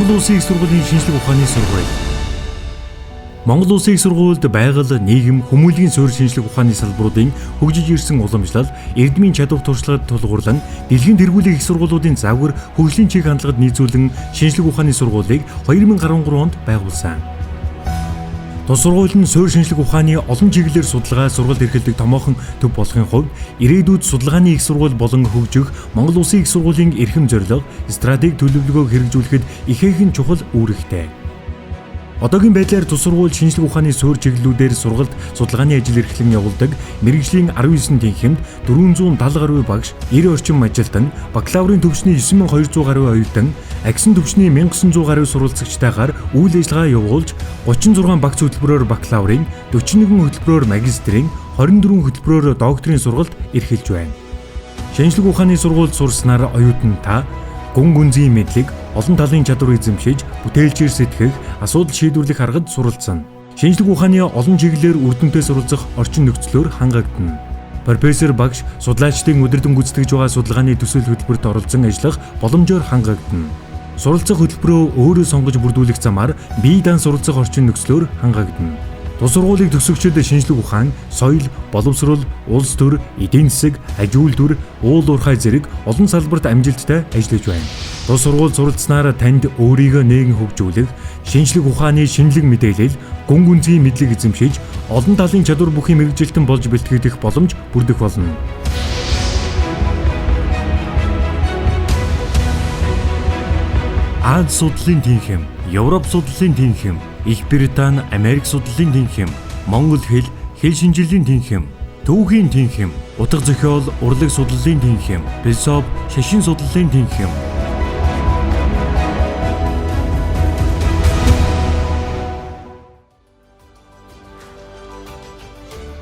Монгол Улсын их сургуулийн шинжлэх ухааны сургууль. Монгол Улсын их сургуульд байгаль, нийгэм, хүмүүнлэгийн суурь шинжлэх ухааны салбаруудын хөгжиж ирсэн уламжлал, эрдмийн чадвар туршлагад тулгуурлан дэлхийн тэргуулийн их сургуулиудын загвар хөгжлийн чиг хандлагад нийцүүлэн шинжлэх ухааны сургуулийг 2013 онд байгуулсан. Тус сургууль нь суурь шинжлэх ухааны олон чиглэлээр судалгаа, сургалт эрхэлдэг томоохон төв болохын хувьд ирээдүйд судалгааны их сургууль болон хөгжих Монгол Улсын их сургуулийн эрхэм зорилго, стратеги төлөвлөгөөг хэрэгжүүлэхэд ихээхэн чухал үүрэгтэй. Одоогийн байдлаар тус сургууль шинжлэх ухааны суурь чиглэлүүдээр сургалт, судалгааны ажил эрхлэн явуулдаг, мэрэгжлийн 19 тэнхимд 470 гаруй багш, 90 орчим ажилтан, бакалаврын төвчний 9200 гаруй оюутан, агсан төвчний 1900 гаруй сурвалжлагчтайгаар үйл ажиллагаа явуулж 36 багц хөтөлбөрөөр бакалаврын, 41 хөтөлбөрөөр магистрийн, 24 хөтөлбөрөөр докторийн сургалт эрхэлж байна. Шинжлэх ухааны сургуульд сурснаар оюутан та гүн гүнзгий мэдлэг, олон талын чадвар эзэмшиж, бүтээлчээр сэтгэх, асуудал шийдвэрлэх аргад суралцсан. Шинжлэх ухааны олон чиглэлээр үр дүнтэй суралцах орчин нөхцлөөр хангагдана. Профессор багш, судлаачдын өдөртөн гүйцэтгэж байгаа судалгааны төсөл хөтөлбөрт оролцсон ажиллах боломжоор хангагдана. Суралцах хөтөлбөрөө өөрөө сонгож бүрдүүлэх замаар бие даан суралцах орчин нөхцлөөр хангагдана. Тус сургуулийг төгсөгчид шинжлэх ухаан, соёл, боловсрол, улс төр, эдийн засаг, аж үйлдвэр, уул уурхай зэрэг олон салбарт амжилттай ажиллаж байна. Тус сургууль суралцсанаар танд өөрийгөө нээгэн хөгжүүлэх, шинжлэх ухааны шинэлэг мэдээлэл, гүн гүнзгий мэдлэг эзэмшиж, олон талын чадвар бүхий мэргэжилтэн болж бэлтгэгдэх боломж бүрдэх болно. Аз судлалын тэнхим, Европ судлалын тэнхим, Их Британи, Америк судлалын тэнхим, Монгол хэл шинжилгээний тэнхим, түүхийн тэнхим, утга зохиол, урлаг судлалын тэнхим, философи, шашин судлалын тэнхим.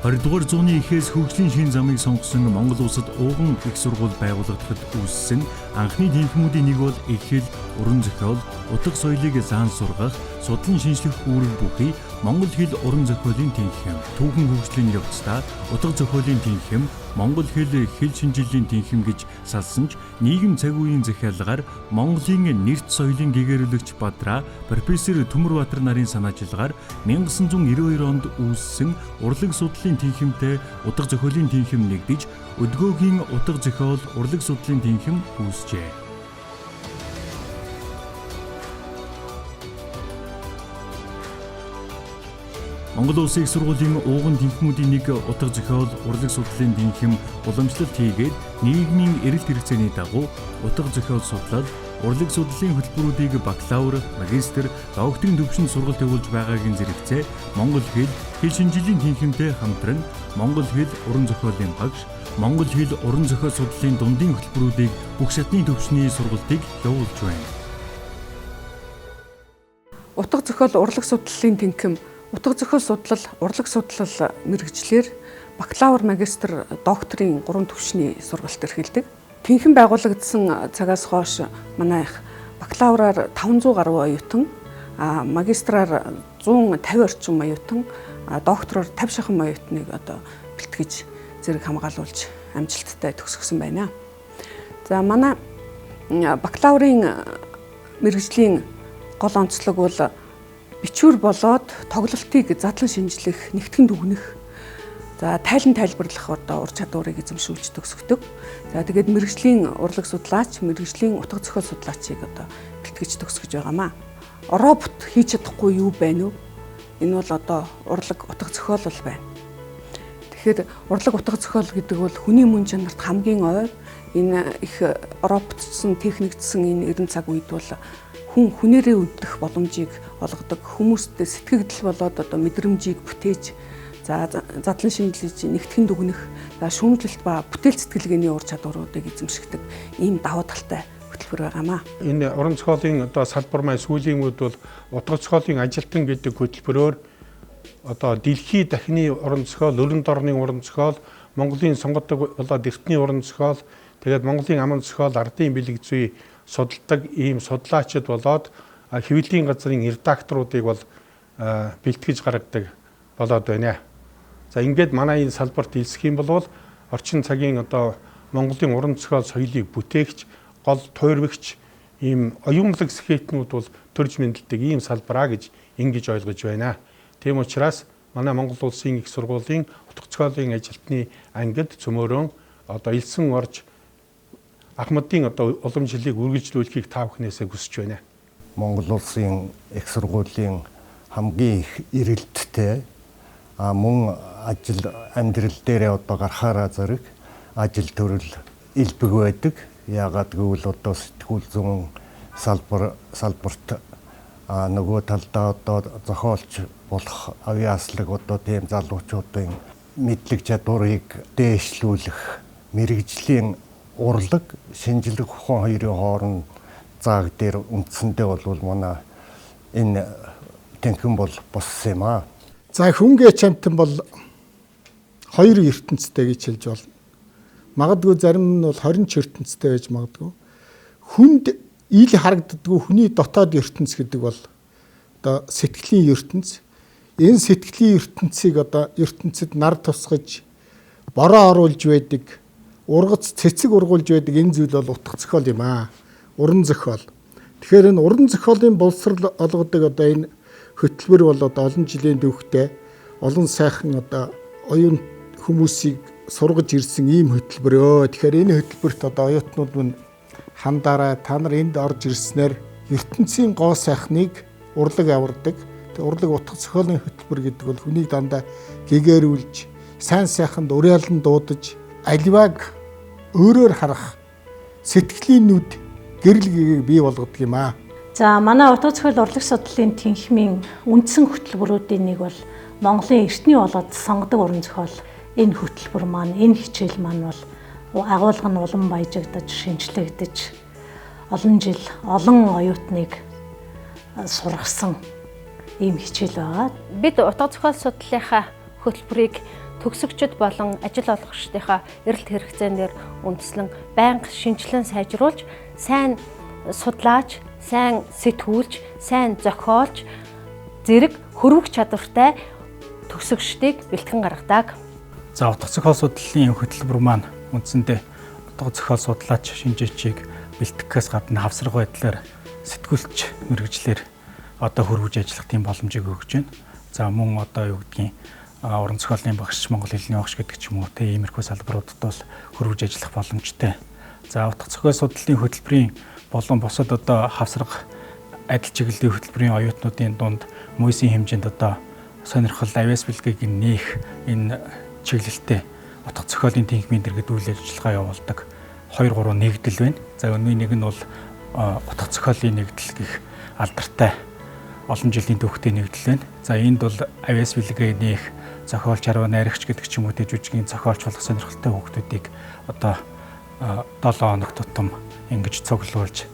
Хоёрдугаар зууны эхээс хөгжлийн шин замыг сонгосон Монгол улсад ууган их сургууль байгуулагдахад үүссэн анхны тэнхимүүдийн нэг бол их хэл, уран зохиол, утга соёлыг заан сургах, судлан шинжлэх үүрэг бүхий Монгол хэл, уран зохиолын тэнхим, түүхэн хөгжлийн явцдаа утга зохиолын тэнхим, Монгол хэл шинжилгээний тэнхим гэж салсан ч нийгэм цаг үеийн захиалгаар Монголын нэрт соёлын гэгэрүүлэгч Бадраа, профессор Төмөрбаатар нарын санаачилгаар 1992 онд үүссэн урлаг судлалын тэнхимтэй утга зохиолын тэнхим нэгдэж өдгөөгийн утга зохиол, урлаг судлалын тэнхим үүсжээ. Монгол Улсын их сургуулийн ууган тэнхимүүдийн нэг утга зохиол, урлаг судлалын тэнхим уламжлалт хийгээд нийгмийн эрэлт хэрэгцээний дагуу утга зохиол судлал, урлаг судлалын хөтөлбөрүүдийг бакалавр, магистр, докторийн төвшөнд сургалт явуулж байгаагийн зэрэгцээ Монгол хэл шинжилгээний тэнхимтэй хамтран Монгол хэл, уран зохиолын багш, Монгол хэл, уран зохиол судлалын дундын хөтөлбөрүүдийг бүх шатны төвшний сургалтыг явуулж байна. Утга зохиол, урлаг судлалын тэнхим, утга зохиол судлал, урлаг судлал мэргэжлэр бакалавр, магистр, докторийн 3 түвшний сургалт эрхэлдэг. Тэнхим байгуулагдсан цагаас хойш манайх бакалавраар 500 гаруй оюутан, магистраар 150 орчим оюутан, доктороор 50 шахан оюутныг бэлтгэж зэрэг хамгаалуулж амжилттай төгсгсөн байна. За манай бакалаврын мэргэжлийн гол онцлог бол бичвэр болоод тоглолтыг задлан шинжлэх, нэгтгэн дүгнэх, за тайлан тайлбарлах ур чадварыг эзэмшүүлж төгсгдөг. За тэгээд мэргэжлийн урлаг судлаач, мэргэжлийн утга зохиол судлаачийг бэлтгэж төгсгөж байгаамаа. Робот хийж чадахгүй юу байна уу? Энэ бол урлаг утга зохиол бол байна. Тэгэхээр урлаг утга зохиол гэдэг бол хүний мөн чанарт хамгийн ойр, энэ их роботсон, техникдсэн энэ 90 цаг үед бол хүнээрээ өвдөх боломжийг олгодог, хүмүүстэй сэтгэгдэл болоод мэдрэмжийг бүтээж, за задлан шинжилж, нэгтгэн дүгнэх, за шүүмжлэлт ба бүтээл сэтгэлгээний ур чадваруудыг эзэмшигдэг ийм давуу талтай хөтөлбөр байгаамаа. Энэ уран зохиолын салбар маань сүүлийн үед бол утга зохиолын ажилтан гэдэг хөтөлбөрөөр дэлхийн дахины уран зохиол, өрн дорны уран зохиол, Монголын сонгодог эртний уран зохиол, тэгээд Монголын аман зохиол, ардын бэлэг зүй судалдаг ийм судлаачид болоод хэвлэлийн газрын редакторуудыг бол бэлтгэж гаргадаг болоод байна. За ингээд манай энэ салбарт хэлсэх юм бол орчин цагийн Монголын уран зохиол соёлыг бүтээгч, гол туйрвагч ийм оюунлаг скетнүүд бол төрж мэндэлдэг ийм салбараа гэж ингэж ойлгож байна. Тийм учраас манай Монгол Улсын их сургуулийн утга зохиолын ажилтны ангид цөмөрөн одоо элсэн орж Ахмадын одоо уламжлалыг үргэлжлүүлэхийг та бүхнээсээ хүсэж байна. Монгол Улсын их сургуулийн хамгийн их эрэлттэй мөн ажил амьдрал дээрээ одоо гарахаараа зэрэг ажил төрөл илбэг байдаг. Яагаад гэвэл одоо сэтгүүл зүүн салбарт нөгөө талдаа одоо зохиолч болох авьяаслаг одоо тийм залуучуудын мэдлэг чадварыг дээшлүүлэх мэрэгжлийн урлаг шинжлэх ухаан хоёрын хооронд зааг дээр үндсэндээ бол манай энэ тэнхэн бол боссон юм аа. За хүнгээ чамтан бол хоёр ертөнцтэй гэж хэлж болно. Магадгүй зарим нь бол 20 ертөнцтэй байж магадгүй. Хүнд ил харагддаггүй хүний дотоод ертөнц гэдэг бол одоо сэтгэлийн ертөнц. Энэ сэтгэлийн ертөнцийг одоо ертөнцид нар тусгаж бороо оруулж байдаг, ургац цэцэг ургуулж байдаг энэ зүйл бол утга зохиол юм аа. Уран зохиол. Тэгэхээр энэ уран зохиолын боловсрал олгодог одоо энэ хөтөлбөр бол одоо олон жилийн түүхтэй олон сайхан одоо оюун хүмүүсийг сургаж ирсэн ийм хөтөлбөрөө. Тэгэхээр энэ хөтөлбөрт одоо оюутнууд мань хандаарай, та нар энд орж ирснээр ертөнцийн гоо сайхныг урлаг авардаг. Тэгээ урлаг утга зохиолын хөтөлбөр гэдэг бол хүнийг дандаа гэгэрүүлж, сайн сайханд уриалан дуудаж, аливааг өөрөөр харах сэтгэлийн нүд гэрэл гэгийг бий болгодог юм аа. За манай утга зохиол урлаг судлалын тэнхимийн үндсэн хөтөлбөрүүдийн нэг бол Монголын эртний болоод сонгодог уран зохиол. Энэ хөтөлбөр маань, энэ хичээл маань бол агуулга нь улам баяжигдаж, шинжлэгдэж олон жил олон оюутныг сургасан ийм хичээл байгаа. Бид утга зохиол судлалынхаа хөтөлбөрийг төгсөгчд болон ажил олгогчдынхаа эрэлт хэрэгцээнээр үндэслэн байнга шинжилэн сайжруулж, сайн судлааж, сайн сэтгүүлж, сайн зохиолж, зэрэг хөрвөх чадвартай төгсөгчдийг бэлтгэн гаргадаг. За утга зохиол судлалын хөтөлбөр маань үндсэндээ утга зохиол судлаач шинжээчийг бэлтгэхээс гадна хавсрах байдлаар сэтгүүлч мэрэгчлэр одоо хөрвөж ажиллах тийм боломжийг өгж байна. За мөн одоо юу гэдгийг уран зохиолын багш, монгол хэлний багш гэдэг ч юм уу тиймэрхүү салбаруудад бол хөрвөж ажиллах боломжтой. За утга зохиол судлалын хөтөлбөрийн болон бусад одоо хавсрах адил чиглэлийн хөтөлбөрийн оюутнуудын дунд мөсийн хэмжээнд одоо сонирхол авьяас бэлгээг нээх энэ чиглэлтэй утга зохиолын тэнхимийн дэргэд үйл ажиллагаа явуулдаг 2-3 нэгдэл байна. За өнөөний нэг нь бол утга зохиолын нэгдэл гэх алдартай олон жилийн түүхтэй нэгдэл байна. За энд бол авьяас бэлгээ нээх зохиолч, хараа найрагч гэдэг ч юм уу жүжигчгийн зохиолч болох сонирхолтой хүүхдүүдийг одоо 7 хоног тутам ингэж цуглуулж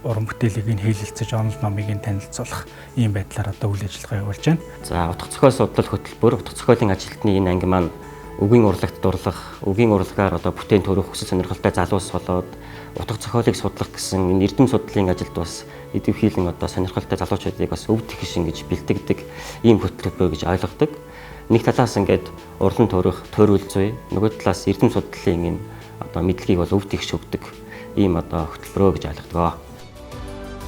уран бүтээлийг нь хийлэлцэж, онол номыг нь танилцуулах ийм байдлаар одоо үйл ажиллагаа явуулж байна. За утга зохиол судлал хөтөлбөр, утга зохиолын ажилтны энэ анги маань үгийн урлагт дурлах, үгийн урлагаар одоо бүтээн төрөх хүсэл сонирхолтой залуус болоод утга зохиолыг судлах гэсэн энэ эрдэм судлалын ажилд бас идэвхийлэн одоо сонирхолтой залуучуудыг бас өв тэгш ингэж бэлтгэдэг ийм хөтөлбөр гэж ойлгодог. Нэг талаас ингээд урлан төрөх, төрүүл зүй, нөгөө талаас эрдэм судлалын энэ одоо мэдлэгийг бол өв тэгш өгдөг ийм одоо хөтөлбөрөө гэж ойлгодог.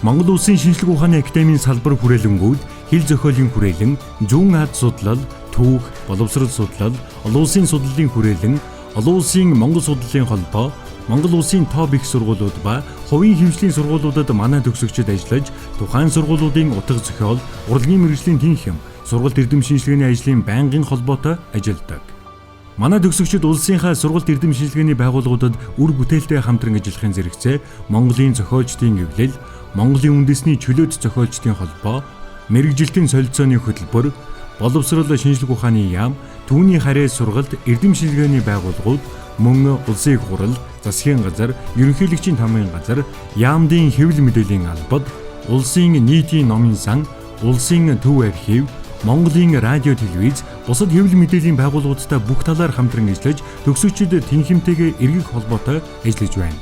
Монгол Улсын шинжлэх ухааны академийн салбар хүрээлэнгүүд хил зохиолын хүрээлэн, зүүн ад судлал, түүх, боловсрол судлал, олон улсын судлалын хүрээлэн, олон улсын Монгол судлалын холбоо, Монгол Улсын топ их сургуулиуд ба хувийн хэмжээний сургуулиудад манай төгсөгчид ажиллаж, тухайн сургуулиудын утга зохиол, урлагийн мэргэжлийн тэнхим, сургалт эрдэм шинжилгээний ажлын байнгын холбоотой ажилладаг. Манай төгсөгчид улсынхаа сургалт эрдэм шинжилгээний байгууллагуудад үр бүтээлтэй хамтран ажиллахын зэрэгцээ Монголын зохиолчдын эвлэл, Монголын үндэсний чөлөөт зохиолчдын холбоо, мэргэжилтийн солилцооны хөтөлбөр, боловсрол шинжлэх ухааны яам, түүний харьяа сургалт эрдэм шинжилгээний байгууллагууд, мөн улсын их хурал, засгийн газар, ерөнхийлөгчийн тамгын газар, яамдын хэвлэл мэдээллийн албад, улсын нийтийн номын сан, улсын төв архив, Монголын радио телевиз, бусад хэвлэл мэдээллийн байгууллагуудтай бүх талаар хамтран ажиллаж, төгсөгчид тэнхимтэйгээ эргэх холбоотой ажиллаж байна.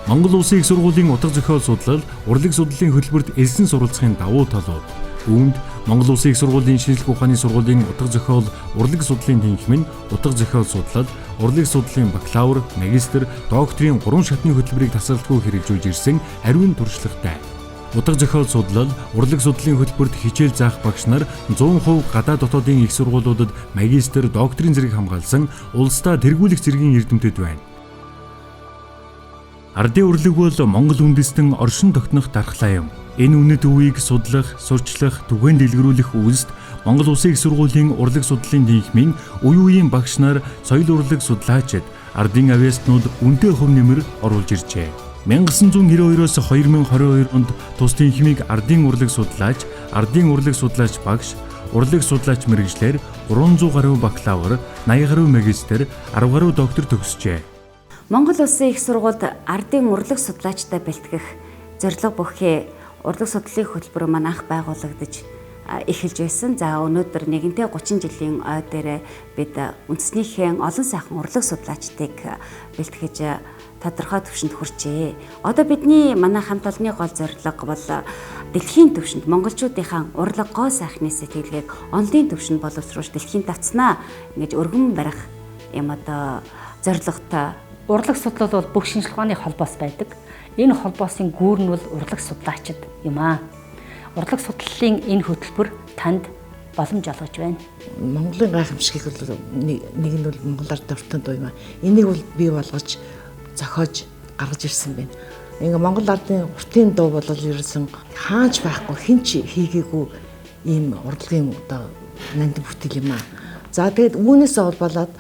Монгол Улсын их сургуулийн утга зохиол судлал, урлаг судлалын хөтөлбөрт элсэн суралцахын давуу талууд. Үүнд Монгол Улсын их сургуулийн шинжлэх ухааны сургуулийн утга зохиол урлаг судлалын тэнхим нь утга зохиол судлал, урлаг судлалын бакалавр, магистр, докторийн 3 шатны хөтөлбөрийг тасралтгүй хэрэгжүүлж ирсэн ариун туршлагатай. Утга зохиол судлал, урлаг судлалын хөтөлбөрт хичээл заах багш нар 100% гадаад дотоодын их сургуулиудад магистр, докторийн зэрэг хамгаалсан улсдаа тэргүүлэх зэргийн эрдэмтэд байна. Ардын урлаг бол Монгол үндэстэн оршин тогтнох дархлаа юм. Энэ үнэт үеийг судлах, сурчлах, түгээн дэлгэрүүлэх үйлсд Монгол Улсын их сургуулийн урлаг судлалын тэнхимийн үе үеийн багш нар, соёл урлаг судлаачид, ардын авьяаснууд үнэтэй хөв нэмэр оруулж иржээ. 1992-оос 2022 онд тус тэнхимийг ардын урлаг судлаач, ардын урлаг судлаач багш, урлаг судлаач мэргэжлэр 300 гаруй бакалавр, 80 гаруй магистр, 10 гаруй доктор төгсжээ. Монгол Улсын их сургуульд ардын урлаг судлаачтай бэлтгэх зорилго бүхий урлаг судлалын хөтөлбөр маань анх байгуулагдаж эхэлж байсан. За өнөөдөр нэгэнтээ 30 жилийн ой дээр бид үндэснийхээ олон сайхан урлаг судлаачдыг бэлтгэж тодорхой түвшинд хүрчээ. Одоо бидний манай хамт олонны гол зорилго бол дэлхийн түвшинд монголчуудынхаа урлаг гоо сайхны сэтгэлгээг онлын түвшинд боловсруулж дэлхийн тавцнаа ингэж өргөн барих юм одоо зорилготой. Урлаг судлал бол бүх шинжлэх ухааны холбоос байдаг. Энэ холбоосын гүүр нь бол урлаг судлаачид юм аа. Урлаг судлалын энэ хөтөлбөр танд боломж олгож байна. Монголын гайхамшиг бол нэг нь бол Монгол ард дуртай дуу юм аа. Энийг бол бий болгож зохиож гаргаж ирсэн байна. Ингээ Монгол ардын уртын дуу бол ерөөсөн хаач байхгүй хэн ч хийгээгүй ийм урлагийн одоо нандин бүтээл юм аа. За тэгээд үүнээс болоод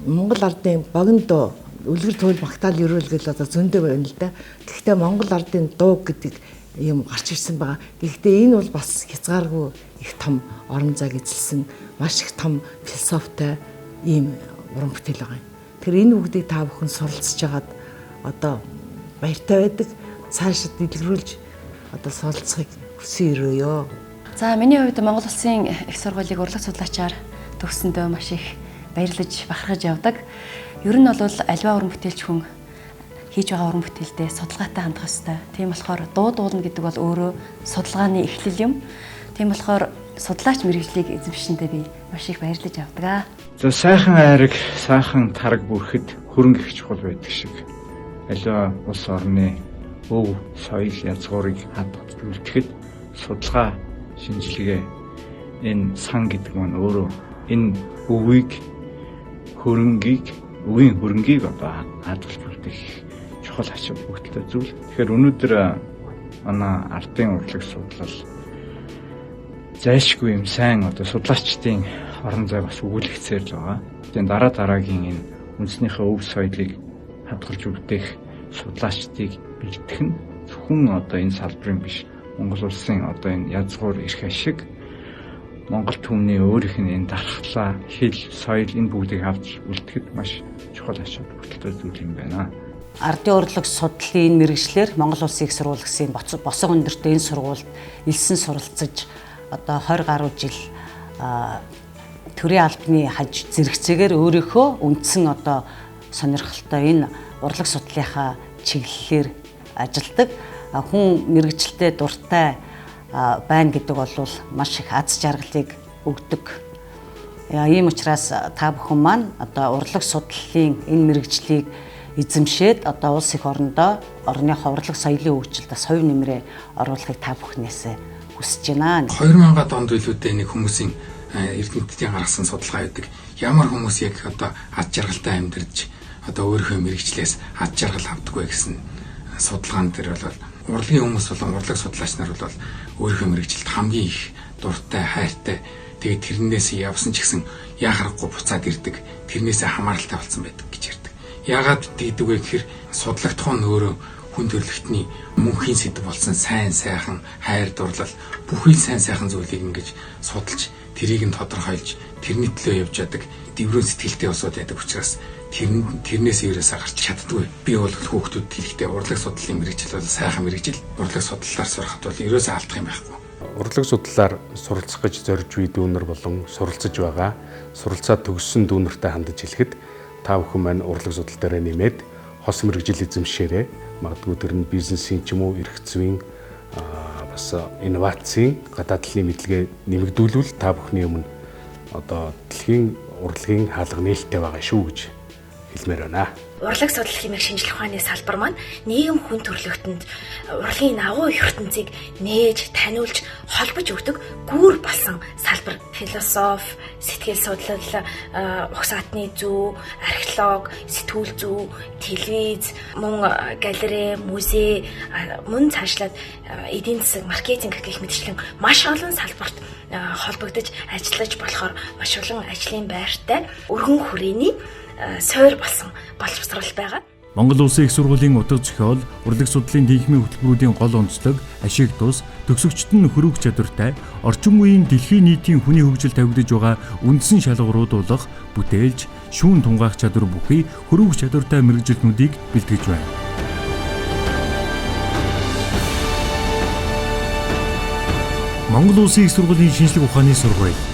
Монгол ардын богино дуу үлгэр туул магтаал ерөөлгөл одоо зөндөө байна л да. Гэхдээ Монгол ардын дуу гэдэг юм гарч ирсэн байгаа. Гэхдээ энэ бол бас хязгааргүй их том орон зайг эзэлсэн маш их том философитой ийм уран бүтээл байгаа юм. Тэр энэ үгдийг та бүхэн суралцж хагаад одоо баяртай байдаг. Цаашид дэлгэрүүлж одоо суралцахыг хүсэн өрөөё. За миний хувьд Монгол Улсын их сургуулийг урлаг судлаачаар төгссөндөө маш их баярлаж бахархаж явдаг. Ер нь бол альва уран бүтээлч хүн хийж байгаа уран бүтээлдээ судалгаатай хандах ёстой. Тийм болохоор дуулна гэдэг бол өөрөө судалгааны эхлэл юм. Тийм болохоор судлаач мэргэжлийг эзэмшиндээ би маш их баярлаж явдаг. За сайхан айраг, сайхан тараг бүрхэд хөрөнгө их чухал байдаг шиг. Аливаа улс орны өв, соёл, язгуурыг хадгалж судалгаа, шинжилгээ энэ сан гэдэг маань өөрөө энэ үеийг үеийн хөрөнгийг одоо хадгалж бүрдэх чухал ачаал бүгдтэй зүйл. Тэгэхээр өнөөдөр манай ардын урлаг судлал зайлшгүй юм сайн одоо судлаачдын орон зай бас өгүүлэгцээр л байгаа. Тэгээд дараагийн энэ үндэснийхээ өв соёлыг хадгалж бүрдэх судлаачдыг бэлтгэх нь зөвхөн одоо энэ салбарын биш Монгол улсын одоо энэ язгуур эрх ашиг Монгол түмний өөрийнх нь энэ дархлаа, хэл, соёл энэ бүгдийг авч үлдэхэд маш чухал ачаал бүгдтэй зүйл юм байна. Ардын урлаг судлалын мэргэжлэр Монгол Улсын их сургууль гэсэн босго өндөртэй энэ сургуульд элсэн суралцаж одоо 20 гаруй жил төрийн албаны хаж зэрэгцээгээр өөрийнхөө үндсэн одоо сонирхолтой энэ урлаг судлалынхаа чиглэлээр ажилладаг. Хүн мэргэжилтэд дуртай байна гэдэг бол маш их аз жаргалыг өгдөг. Ийм учраас та бүхэн маань одоо урлаг судлалын энэ мэргэжлийг эзэмшээд одоо улс их орондоо орныхоо урлаг соёлын хөгжилд бас хувь нэмрээ оруулахыг та бүхнээс хүсэж байна. 2000-аад онд билүүтэй нэг хүмүүсийн эрдэмтдийн гаргасан судалгаа байдаг. Ямар хүмүүс яг одоо аз жаргалтай амьдарч одоо өөрийнхөө мэргэжлээс аз жаргал авдаггүй гэсэн судалгаан дээр бол урлагийн хүмүүс болон урлаг судлаач нар бол өөрийнхөө мэргэжилд хамгийн их дуртай, хайртай. Тэгээд тэрнээс явсан ч гэсэн яхахгүй буцаад ирдэг. Тэрнээсээ хамааралтай болсон байдаг гэж ярьдаг. Яагаад гэдэг вэ гэхээр судлагдах нь өөрөө хүн төрөлхтний мөнхийн сэдв болсон сайн сайхан хайр дурлал бүхий сайн сайхан зүйлийг ингэж судалж тэрийг нь тодорхойлж тэрний төлөө явж яадаг дэврэн сэтгэлтэй усууд байдаг учраас тэрнээс ерөөсөө гарч чаддгүй. Би бол хүүхдүүд хэлэхдээ урлаг судлалын мэргэжил бол сайхан мэргэжил. Урлаг судлалаар сурахад бол ерөөсөө алдах юм байхгүй. Урлаг судлалаар суралцах гэж зорж буй дүүнер болон суралцж байгаа. Суралцаад төгссөн дүүнертэй хандаж хэлэхэд та бүхэн маань урлаг судлал дээр нэмээд хос мэргэжил эзэмшээрээ магадгүй тэр нь бизнесийн ч юм уу эрх зүйн бас инновацийн гадаад талын мэдлэгээ нэмэгдүүлвэл та бүхний өмнө одоо дэлхийн урлагийн хаалга нээлттэй байгаа шүү гэж хэлмээр байна. Урлаг судлал хэмээх шинжлэх ухааны салбар маань нийгэм хүн төрөлхтөнд урлагийн агуу ертөнцийг нээж, таниулж, холбож өгдөг гүүр болсон салбар. Философи, сэтгэл судлал, ухс атны зүй, археолог, сэтгүүл зүй, телевиз, мөн галерей, музей, мөн цаашлаад эдийн засаг, маркетинг гэх мэтчлэн маш олон салбарт холбогдож ажиллаж болохоор маш олон ажлын байртай өргөн хүрээний суур болсон боловсрал байгаа. Монгол Улсын их сургуулийн утга зохиол, урлаг судлалын тэнхимийн хөтөлбөрүүдийн гол онцлог, ашиг тус, төгсөгчд нь хөрвөх чадвартай, орчин үеийн дэлхийн нийтийн хүний хөгжилд тавигдж байгаа үндсэн шалгууруудуулах, бүтээлж, шүүн тунгаах чадвар бүхий хөрвөх чадвартай мэргэжилтнүүдийг бэлтгэж байна. Монгол Улсын их сургуулийн шинжлэх ухааны сургууль